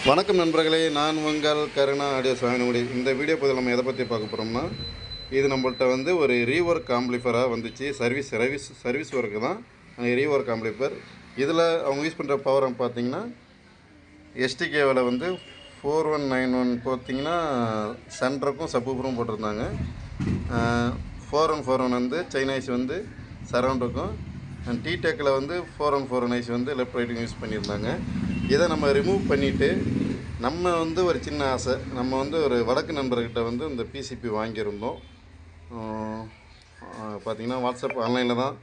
வணக்கம் நண்பர்களே, நான் உங்கள் கருணா ஆடியோ சாயனகுடி. இந்த வீடியோ பதில் நம்ம எதை பற்றி பார்க்க போகிறோம்னா, இது நம்மள்ட்ட வந்து ஒரு ரீவொர்க் ஆம்பிளிஃபராக வந்துச்சு. சர்வீஸ் ஒர்க்கு தான் ரீவொர்க் ஆம்பிளிஃபர். இதில் அவங்க யூஸ் பண்ணுற பவர் பார்த்தீங்கன்னா, எஸ்டிகேவில் வந்து 4191 பார்த்தீங்கன்னா சென்டருக்கும் சப்வூஃபரும் போட்டிருந்தாங்க. 4141 வந்து சைனீஸ் வந்து சரௌண்டுக்கும், டீடெக்கில் வந்து 4141 வந்து லெஃப்ட் ரைட்டுக்கும் யூஸ் பண்ணியிருந்தாங்க. இதை நம்ம ரிமூவ் பண்ணிவிட்டு நம்ம வந்து ஒரு சின்ன ஆசை, நம்ம வந்து ஒரு வடக்கு நண்பர்கிட்ட வந்து இந்த பிசிபி வாங்கியிருந்தோம். பார்த்திங்கன்னா வாட்ஸ்அப் ஆன்லைனில் தான்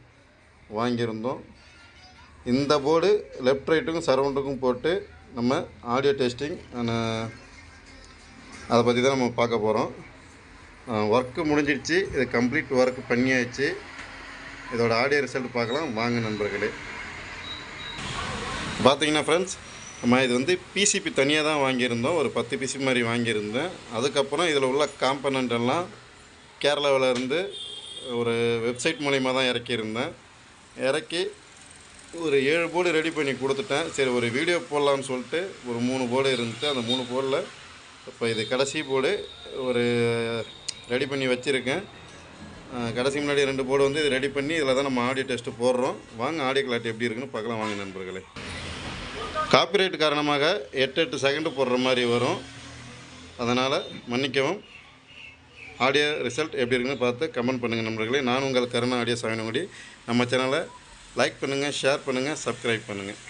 வாங்கியிருந்தோம். இந்த போர்டு லெஃப்ட் ரைட்டுக்கும் சரௌண்டுக்கும் போட்டு நம்ம ஆடியோ டெஸ்டிங் அதை பற்றி தான் நம்ம பார்க்க போகிறோம். ஒர்க்கு முடிஞ்சிடுச்சு, இது கம்ப்ளீட் ஒர்க் பண்ணியாச்சு. இதோட ஆடியோ ரிசல்ட் பார்க்கலாம் வாங்க நண்பர்களே. பார்த்தீங்கன்னா ஃப்ரெண்ட்ஸ், நம்ம இது வந்து பிசிபி தனியாக தான் வாங்கியிருந்தோம். ஒரு 10 பிசிபி மாதிரி வாங்கியிருந்தேன். அதுக்கப்புறம் இதில் உள்ள காம்பனண்ட் எல்லாம் கேரளாவில் இருந்து ஒரு வெப்சைட் மூலிமா தான் இறக்கியிருந்தேன். இறக்கி ஒரு 7 போர்டு ரெடி பண்ணி கொடுத்துட்டேன். சரி, ஒரு வீடியோ போடலான்னு சொல்லிட்டு ஒரு 3 போர்டு இருந்துச்சு. அந்த 3 போர்டில் இப்போ இது கடைசி போர்டு ஒரு ரெடி பண்ணி வச்சுருக்கேன். கடைசி முன்னாடி 2 போர்டு வந்து இது ரெடி பண்ணி இதில் தான் நம்ம ஆடியோ டெஸ்ட்டு போடுறோம். வாங்க ஆடியோ கிளாரிட்டி எப்படி இருக்குன்னு பார்க்கலாம் வாங்க நண்பர்களே. காப்பிரைட் காரணமாக 8 செகண்டு போடுற மாதிரி வரும், அதனால் மன்னிக்கவும். ஆடியோ ரிசல்ட் எப்படி இருக்குன்னு பார்த்து கமெண்ட் பண்ணுங்கள் நண்பர்களே. நான் உங்கள் கருணா ஆடியோ சாயனகுடி. நம்ம சேனலை லைக் பண்ணுங்கள், ஷேர் பண்ணுங்கள், சப்ஸ்கிரைப் பண்ணுங்கள்.